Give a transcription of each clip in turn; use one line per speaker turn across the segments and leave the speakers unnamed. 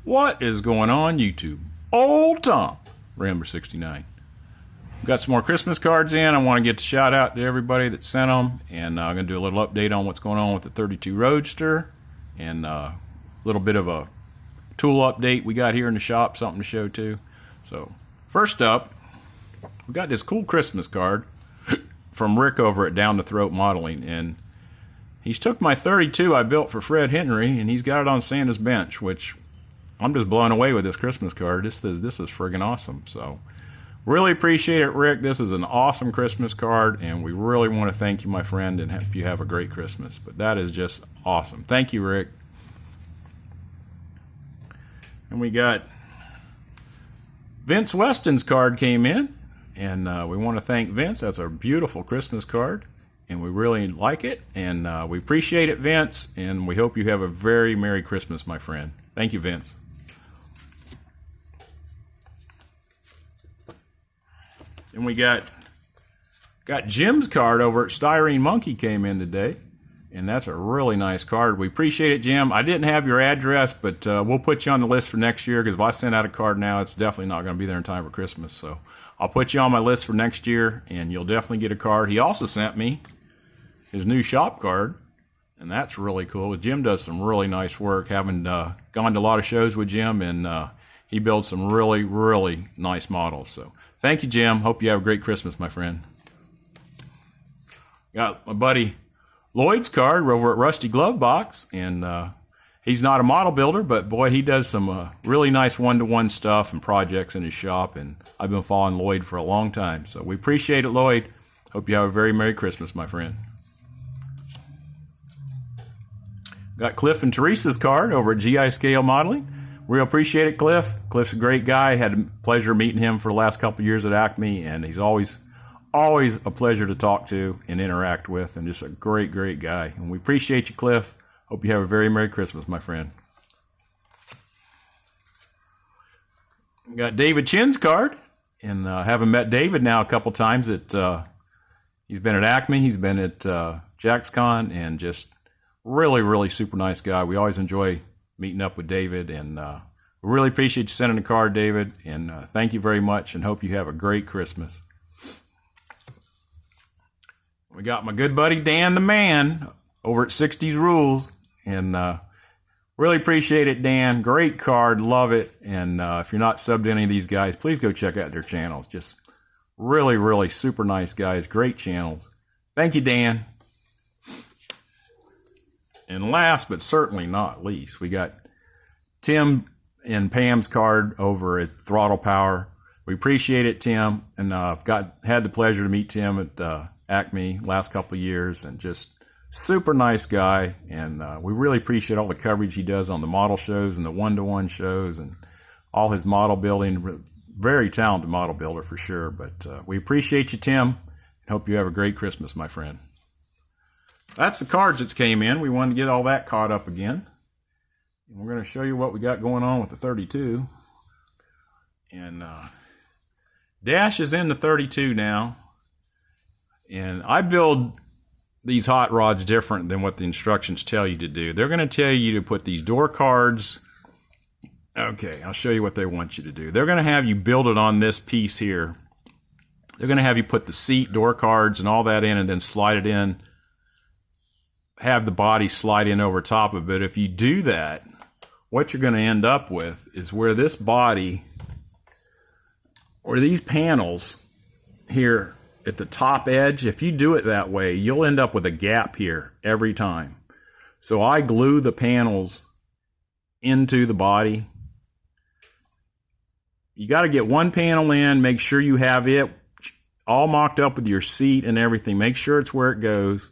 What is going on YouTube? Old Tom, Rambler 69. Got some more Christmas cards in. I want to get the shout out to everybody that sent them, and I'm going to do a little update on what's going on with the 32 Roadster, and a little bit of a tool update we got here in the shop, something to show too. So first up, we got this cool Christmas card from Rick over at Down the Throat Modeling, and he's took my 32 I built for Fred Henry, and he's got it on Santa's bench, which I'm just blown away with this Christmas card. This is friggin' awesome. So really appreciate it, Rick. This is an awesome Christmas card, and we really want to thank you, my friend, and hope you have a great Christmas. But that is just awesome. Thank you, Rick. And we got Vince Weston's card came in, and we want to thank Vince. That's a beautiful Christmas card, and we really like it, and we appreciate it, Vince, and we hope you have a very Merry Christmas, my friend. Thank you, Vince. And we got Jim's card over at Styrene Monkey came in today, and that's a really nice card. We appreciate it, Jim. I didn't have your address, but we'll put you on the list for next year, because if I send out a card now, it's definitely not going to be there in time for Christmas. So I'll put you on my list for next year, and you'll definitely get a card. He also sent me his new shop card, and that's really cool. Jim does some really nice work, having gone to a lot of shows with Jim, and he builds some really, really nice models. So thank you, Jim. Hope you have a great Christmas, my friend. Got my buddy Lloyd's card over at Rusty Glove Box, and he's not a model builder, but boy, he does some really nice one-to-one stuff and projects in his shop, and I've been following Lloyd for a long time. So we appreciate it, Lloyd. Hope you have a very Merry Christmas, my friend. Got Cliff and Teresa's card over at GI Scale Modeling. Real appreciate it, Cliff. Cliff's a great guy. Had the pleasure of meeting him for the last couple of years at Acme, and he's always a pleasure to talk to and interact with, and just a great, great guy. And we appreciate you, Cliff. Hope you have a very Merry Christmas, my friend. Got David Chin's card, and haven't met David now a couple times. He's been at Acme, he's been at JaxCon, and just really, really super nice guy. We always enjoy meeting up with David, and we really appreciate you sending the card, David, and thank you very much, and hope you have a great Christmas. We got my good buddy Dan the Man over at 60s Rules, and really appreciate it, Dan. Great card, love it, and if you're not subbed to any of these guys, please go check out their channels. Just really, really super nice guys, great channels. Thank you, Dan. And last but certainly not least, we got Tim and Pam's card over at Throttle Power. We appreciate it, Tim, and had the pleasure to meet Tim at Acme last couple of years, and just super nice guy, and we really appreciate all the coverage he does on the model shows and the one-to-one shows and all his model building. Very talented model builder for sure, but we appreciate you, Tim, and hope you have a great Christmas, my friend. That's the cards that came in. We wanted to get all that caught up again. And we're going to show you what we got going on with the 32. And Dash is in the 32 now. And I build these hot rods different than what the instructions tell you to do. They're going to tell you to put these door cards. Okay, I'll show you what they want you to do. They're going to have you build it on this piece here. They're going to have you put the seat, door cards, and all that in, and then slide it in. Have the body slide in over top of it. If you do that, what you're going to end up with is where this body, or these panels here at the top edge, if you do it that way, you'll end up with a gap here every time. So I glue the panels into the body. You got to get one panel in, make sure you have it all mocked up with your seat and everything. Make sure it's where it goes.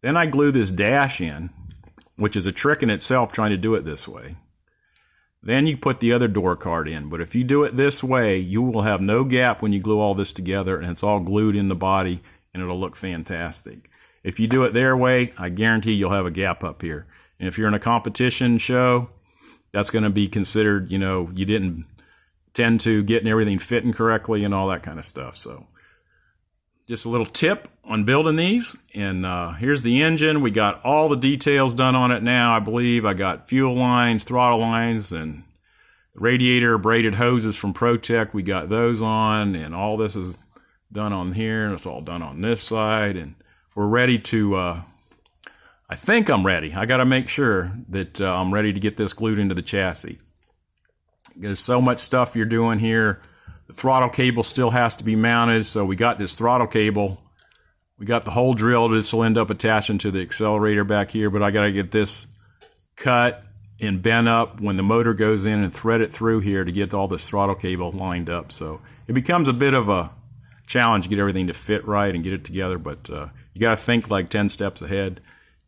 Then I glue this dash in, which is a trick in itself trying to do it this way. Then you put the other door card in. But if you do it this way, you will have no gap when you glue all this together, and it's all glued in the body, and it'll look fantastic. If you do it their way, I guarantee you'll have a gap up here. And if you're in a competition show, that's going to be considered, you know, you didn't tend to getting everything fitting correctly and all that kind of stuff. So just a little tip on building these. And here's the engine. We got all the details done on it now, I believe. I got fuel lines, throttle lines, and radiator braided hoses from ProTech, we got those on, and all this is done on here, and it's all done on this side, and we're ready to, I think I'm ready. I got to make sure that I'm ready to get this glued into the chassis. There's so much stuff you're doing here. The throttle cable still has to be mounted, so we got this throttle cable. We got the hole drilled. This will end up attaching to the accelerator back here, but I got to get this cut and bent up when the motor goes in and thread it through here to get all this throttle cable lined up. So it becomes a bit of a challenge to get everything to fit right and get it together, but you got to think like 10 steps ahead.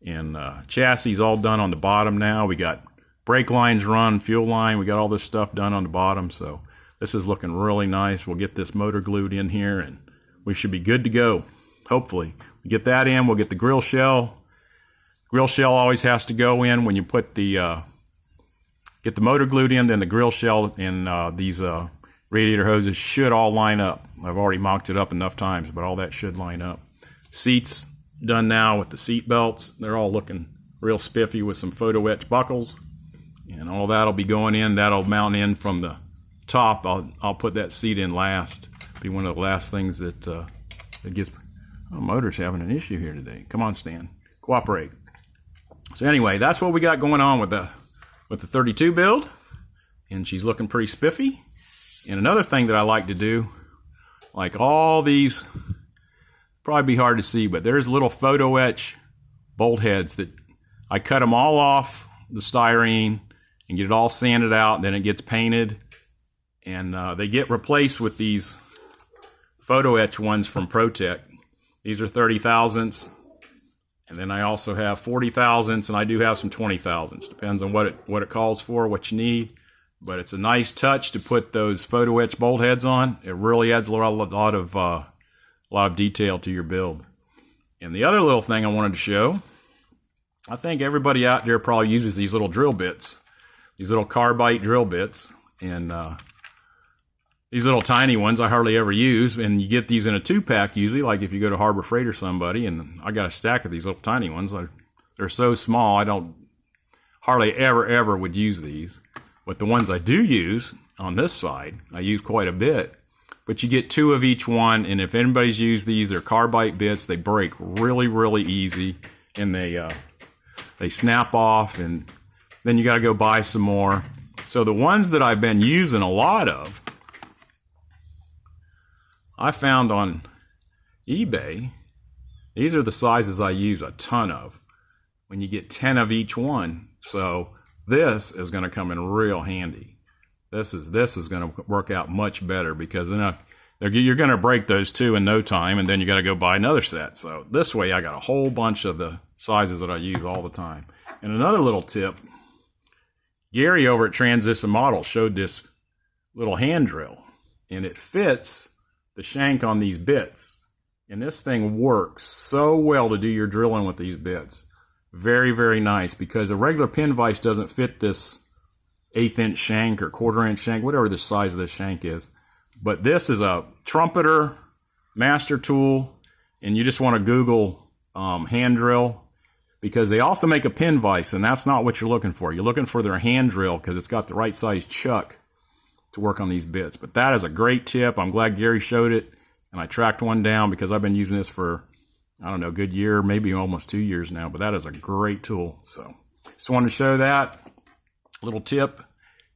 And chassis is all done on the bottom now. We got brake lines run, fuel line. We got all this stuff done on the bottom, so this is looking really nice. We'll get this motor glued in here, and we should be good to go. Hopefully, we get that in. We'll get the grill shell. Grill shell always has to go in when you put the get the motor glued in. Then the grill shell and these radiator hoses should all line up. I've already mocked it up enough times, but all that should line up. Seats done now with the seat belts. They're all looking real spiffy with some photo etch buckles, and all that'll be going in. That'll mount in from the top. I'll put that seat in last. Be one of the last things that gets. Oh, motor's having an issue here today. Come on, Stan, cooperate. So anyway, that's what we got going on with the 32 build, and she's looking pretty spiffy. And another thing that I like to do, like all these, probably be hard to see, but there's little photo etch bolt heads that I cut them all off the styrene and get it all sanded out, and then it gets painted, and they get replaced with these photo etch ones from ProTech. These are 30 thousandths, and then I also have 40 thousandths, and I do have some 20 thousandths. Depends on what it calls for, what you need. But it's a nice touch to put those photo etch bolt heads on. It really adds a lot of detail to your build. And the other little thing I wanted to show, I think everybody out there probably uses these little drill bits, these little carbide drill bits, and these little tiny ones I hardly ever use, and you get these in a 2-pack usually, like if you go to Harbor Freight or somebody, and I got a stack of these little tiny ones. They're so small, I don't hardly ever would use these. But the ones I do use on this side, I use quite a bit. But you get 2 of each one, and if anybody's used these, they're carbide bits. They break really easy, and they snap off, and then you got to go buy some more. So the ones that I've been using a lot of, I found on eBay. These are the sizes I use a ton of. When you get 10 of each one, so this is going to come in real handy. This is going to work out much better, because then you're going to break those 2 in no time, and then you got to go buy another set. So this way, I got a whole bunch of the sizes that I use all the time. And another little tip, Gary over at Transition Models showed this little hand drill, and it fits the shank on these bits. And this thing works so well to do your drilling with these bits. Very nice, because a regular pin vise doesn't fit this 1/8 inch shank or 1/4 inch shank, whatever the size of this shank is. But this is a trumpeter master tool, and you just want to Google hand drill, because they also make a pin vise, and that's not what you're looking for. You're looking for their hand drill, because it's got the right size chuck to work on these bits. But that is a great tip. I'm glad Gary showed it, and I tracked one down, because I've been using this for, I don't know, a good year, maybe almost 2 years now. But that is a great tool. So just wanted to show that little tip,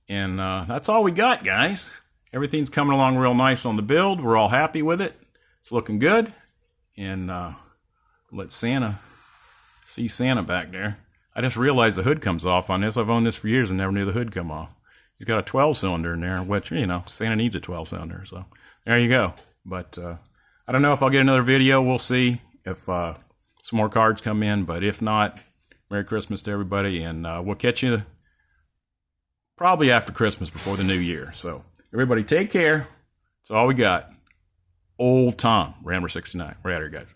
and that's all we got, guys. Everything's coming along real nice on the build. We're all happy with it. It's looking good. And let Santa see Santa back there. I just realized the hood comes off on this. I've owned this for years and never knew the hood come off. He's got a 12-cylinder in there, which, you know, Santa needs a 12-cylinder. So there you go. But I don't know if I'll get another video. We'll see if some more cards come in. But if not, Merry Christmas to everybody. And we'll catch you probably after Christmas, before the new year. So everybody take care. That's all we got. Old Tom, Rammer 69. We're out here, guys.